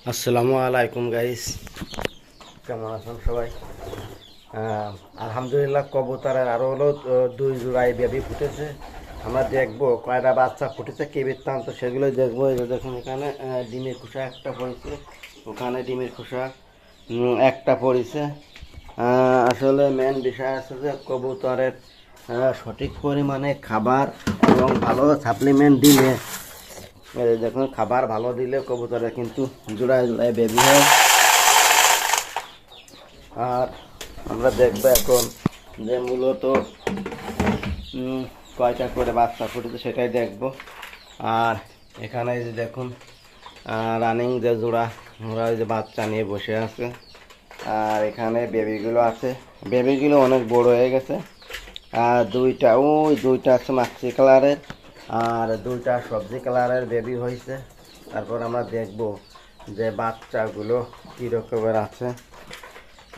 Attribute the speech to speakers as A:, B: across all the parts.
A: আসসালামু আলাইকুম গাইস, কেমন আছেন সবাই? আলহামদুলিল্লাহ, কবুতরের আরও হলো 2 জোড়ায় বেবি ফুটেছে। আমরা দেখবো কয়টা বাচ্চা ফুটেছে, কি বৃত্তান্ত সেগুলোই দেখবো। এই যে দেখুন, এখানে ডিমের খোসা একটা পড়েছে, ওখানে ডিমের খোসা একটা পড়েছে। আসলে মেন বিষয় আছে যে কবুতরের সঠিক পরিমাণে খাবার এবং ভালো সাপ্লিমেন্ট দিলে, দেখুন খাবার ভালো দিলে কবুতরে কিন্তু জোড়ায় জোড়ায় বেবি হয়। আর আমরা দেখবো এখন যে মূলত কয়টা করে বাচ্চা ফুটেছে সেটাই দেখব। আর এখানে যে দেখুন রানিং যে জোড়া, ওরা যে বাচ্চা নিয়ে বসে আছে। আর এখানে বেবিগুলো আছে, বেবিগুলো অনেক বড় হয়ে গেছে। আর দুইটা আছে মাছি কালারের, আর দুইটা সবজি কালারের বেবি হয়েছে। তারপর আমরা দেখব যে বাচ্চাগুলো কী রকমের আছে।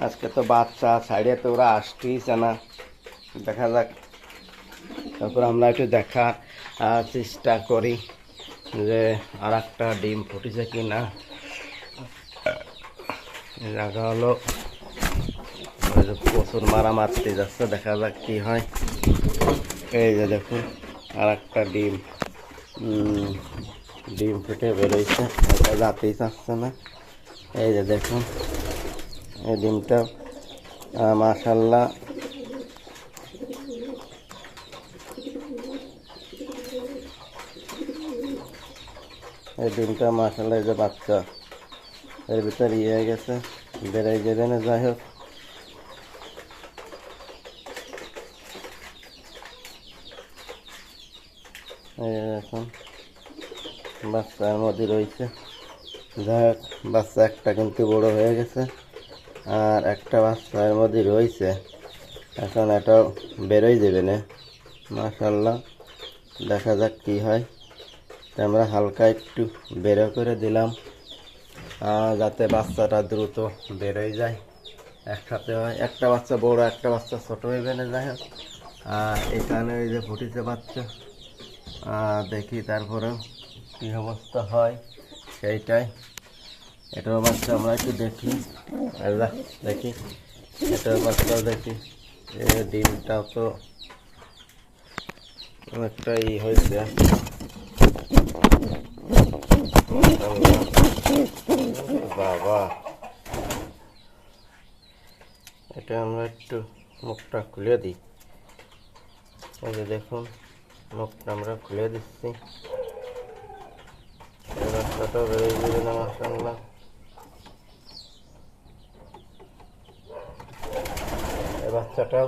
A: আজকে তো বাচ্চা সাইডে তো ওরা আসতেইছে না, দেখা যাক। তারপর আমরা একটু দেখার চেষ্টা করি যে আর একটা ডিম ফুটেছে কি না। জায়গা হলো প্রচুর মারা মারতে যাচ্ছে, দেখা যাক কি হয়। এই যে দেখুন আর একটা ডিম ফুটে বেরোইছে, এটা যাতেই চাচ্ছে না। এই যে দেখুন এই ডিমটা মাশাআল্লাহ এই ডিমটা মাশাআল্লাহ, এই যে বাচ্চা এর ভিতরে হয়ে গেছে, বেড়ে যাবে না। যাই হোক, এই এখন বাচ্চার মধ্যে রয়েছে। যাই হোক, বাচ্চা একটা কিন্তু বড় হয়ে গেছে, আর একটা বাচ্চা এর মধ্যে রয়েছে। এখন এটাও বেরোই দেবে না, মাশাআল্লাহ। দেখা যাক কি হয়। আমরা হালকা একটু বেরো করে দিলাম যাতে বাচ্চাটা দ্রুত বেরোয় যায়, একসাথে হয়। একটা বাচ্চা বড়, একটা বাচ্চা ছোট হইবে না। যাই হোক, এখানে এই যে ফুটেছে বাচ্চা, দেখি তারপরেও কী অবস্থা হয় সেইটাই। এটাও বাচ্চা আমরা একটু দেখি, দেখি এটাও বাচ্চাও দেখি। ডিমটাও তো অনেকটা হয়েছে। বাবা, এটা আমরা একটু মুখটা খুলে দিই। এই যে দেখুন, মুখটা আমরা খুলে দিচ্ছি। বাচ্চাটাও বেরিয়ে যাবে না, মাশাআল্লাহ। এই বাচ্চাটাও,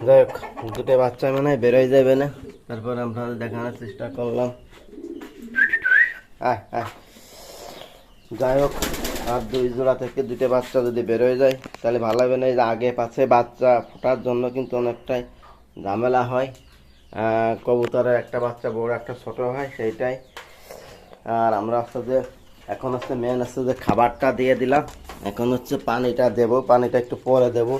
A: যাই হোক, দুটো বাচ্চা মনে হয় বেরোয় যাবে না। তারপর আমরা দেখানোর চেষ্টা করলাম। যাই হোক, আর 2 জোড়া থেকে 2টা বাচ্চা যদি বেরোয় যায় তাহলে ভালো হবে না। আগে পাছে বাচ্চা ফোটার জন্য কিন্তু অনেকটাই ঝামেলা হয়। কবুতরের একটা বাচ্চা বড়, একটা ছোট হয়, সেইটাই। আর আমরা হচ্ছে যে এখন হচ্ছে মেন হচ্ছে যে খাবারটা দিয়ে দিলাম। এখন হচ্ছে পানিটা দেব, পানিটা একটু পরে দেব।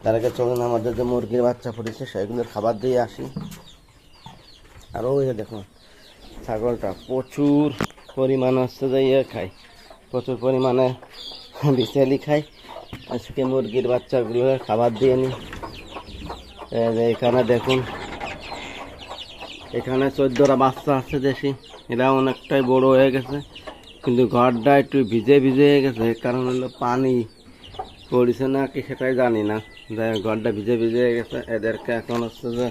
A: তার আগে চলুন আমাদের যে মুরগির বাচ্চা ফুটেছে সেগুলোর খাবার দিয়ে আসি। আর ওই যে দেখুন ছাগলটা প্রচুর পরিমাণে হচ্ছে যে খায়, প্রচুর পরিমাণে বিচেলি খায়। আজকে মুরগির বাচ্চাগুলো খাবার দিয়ে নিই। এখানে দেখুন, এখানে 14টা বাচ্চা আছে দেশি, এরা অনেকটাই বড় হয়ে গেছে, কিন্তু ঘরটা একটু ভিজে হয়ে গেছে। কারণ হলো পানি পড়ছে না কি সেটাই জানি না, ঘরটা ভিজে হয়ে গেছে। এদেরকে এখন হচ্ছে যে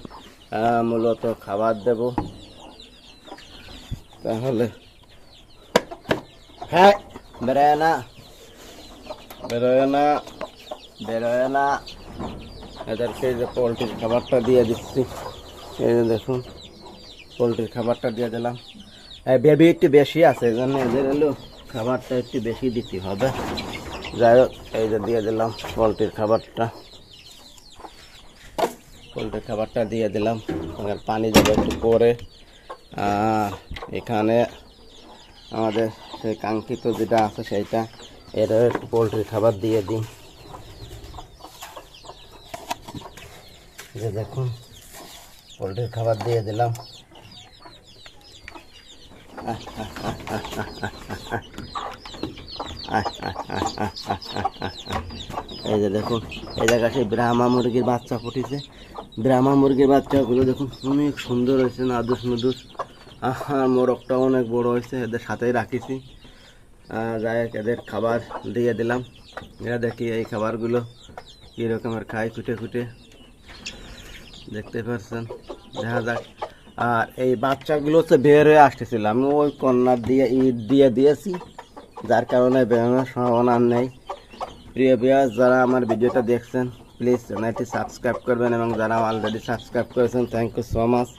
A: মূলত খাবার দেব। তাহলে হ্যাঁ, বেরোয় না, এদেরকে এই যে পোলট্রির খাবারটা দিয়ে দিচ্ছি। এই যে দেখুন, পোলট্রির খাবারটা দিয়ে দিলাম। বেবি একটু বেশি আছে, এই জন্য এদের হলো খাবারটা একটু বেশি দিতে হবে। যাই হোক, এই যে দিয়ে দিলাম পোলট্রির খাবারটা দিয়ে দিলাম। আর পানি দেবো একটু পরে। এখানে আমাদের সেই কাঙ্ক্ষিত যেটা আছে সেইটা, এর একটু পোলট্রির খাবার দিয়ে দিই। যে দেখুন, পোলট্রির খাবার দিয়ে দিলাম। এই যে দেখুন, এই জায়গায় সেই ব্রাহ্মা মুরগির বাচ্চা ফুটেছে। ব্রাহ্মা মুরগির বাচ্চাগুলো দেখুন অনেক সুন্দর হয়েছে, নাদুস নুদুস। মোরগটাও অনেক বড় হয়েছে, এদের সাথেই রাখিছি। যাই হোক, এদের খাবার দিয়ে দিলাম। এরা দেখি এই খাবারগুলো কী রকমের খায়, খুঁটে খুঁটে দেখতে পাচ্ছেন, দেখা যাক। আর এই বাচ্চাগুলো হচ্ছে বের হয়ে আসতেছিল, আমি ওই কর্নার দিয়ে ইট দিয়ে দিয়েছি, যার কারণে বেরোনোর সম্ভাবনা নেই। প্রিয় ভিউয়ার্স, যারা আমার ভিডিওটা দেখছেন প্লিজ চ্যানেলটি সাবস্ক্রাইব করবেন, এবং যারা অলরেডি সাবস্ক্রাইব করেছেন থ্যাংক ইউ সো মাচ।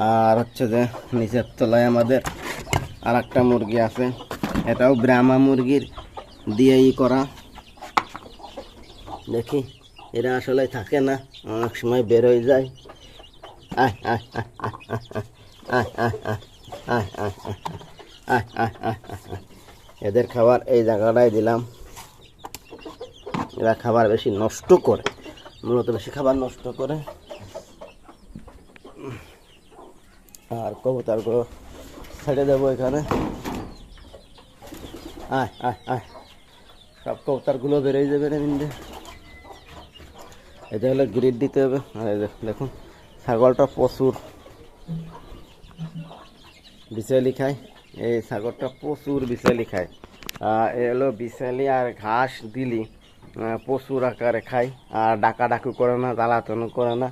A: আর হচ্ছে যে নিচের তলায় আমাদের আর একটা মুরগি আছে, এটাও ব্রাহ্মা মুরগির দিয়েই করা। দেখি এরা আসলে থাকে না, অনেক সময় বের হয়ে যায়। এদের খাবার এই জায়গাটায় দিলাম। এরা খাবার বেশি নষ্ট করে, মূলত বেশি খাবার নষ্ট করে। আর কবুতরগুলো ছেড়ে দেবো এখানে। সব কবুতরগুলো বেরোয় যাবে রে মিন্ডে। এটা হলো গ্রিড দিতে হবে। আর দেখুন ছাগলটা প্রচুর বিছালি খায়, এই ছাগলটা প্রচুর বিছালি খায়। এ হলো বিছালি আর ঘাস দিলি প্রচুর আকারে খায়, আর ডাকাডাকি করে না, জ্বালাতনও করে না।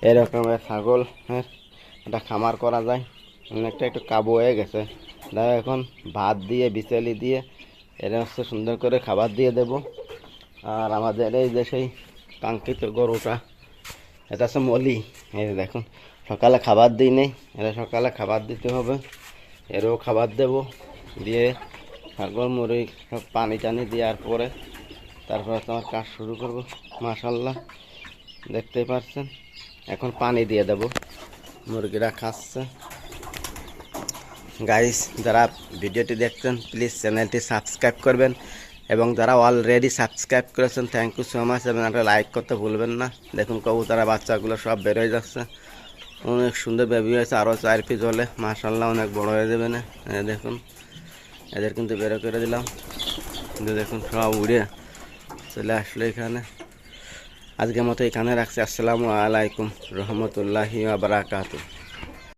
A: এরকমের ছাগল এটা খামার করা যায়। অনেকটা একটু কাবু হয়ে গেছে, দেখো এখন ভাত দিয়ে বিছালি দিয়ে এরা হচ্ছে সুন্দর করে খাবার দিয়ে দেব। আর আমাদের এই যে সেই কাঙ্ক্ষিত গরুটা, এটা হচ্ছে মলি। এই দেখুন সকালে খাবার দিই নেই, এটা সকালে খাবার দিতে হবে, এরও খাবার দেব। দিয়ে ছাগল মুরগি সব পানি টানি দেওয়ার পরে তারপরে তোমার কাজ শুরু করব। মাশাল্লাহ দেখতেই পাচ্ছেন, এখন পানি দিয়ে দেব, মুরগিরা খাচ্ছে। গাইস, যারা ভিডিওটি দেখছেন প্লিজ চ্যানেলটি সাবস্ক্রাইব করবেন, এবং যারা অলরেডি সাবস্ক্রাইব করেছেন থ্যাংক ইউ সো মাচ, এবং একটা লাইক করতে ভুলবেন না। দেখুন কবুতরা বাচ্চাগুলো সব বের হয়ে যাচ্ছে, অনেক সুন্দর বেবি হয়েছে, আরও 4 পিস হলে মাশাল্লাহ অনেক বড় হয়ে যাবে না। দেখুন এদের কিন্তু বেরো করে দিলাম, কিন্তু দেখুন সব উড়ে চলে আসলো এখানে। আজকের মতো এখানে রাখছি। আসসালামু আলাইকুম রহমতুল্লাহি ওয়া বারাকাতুহু।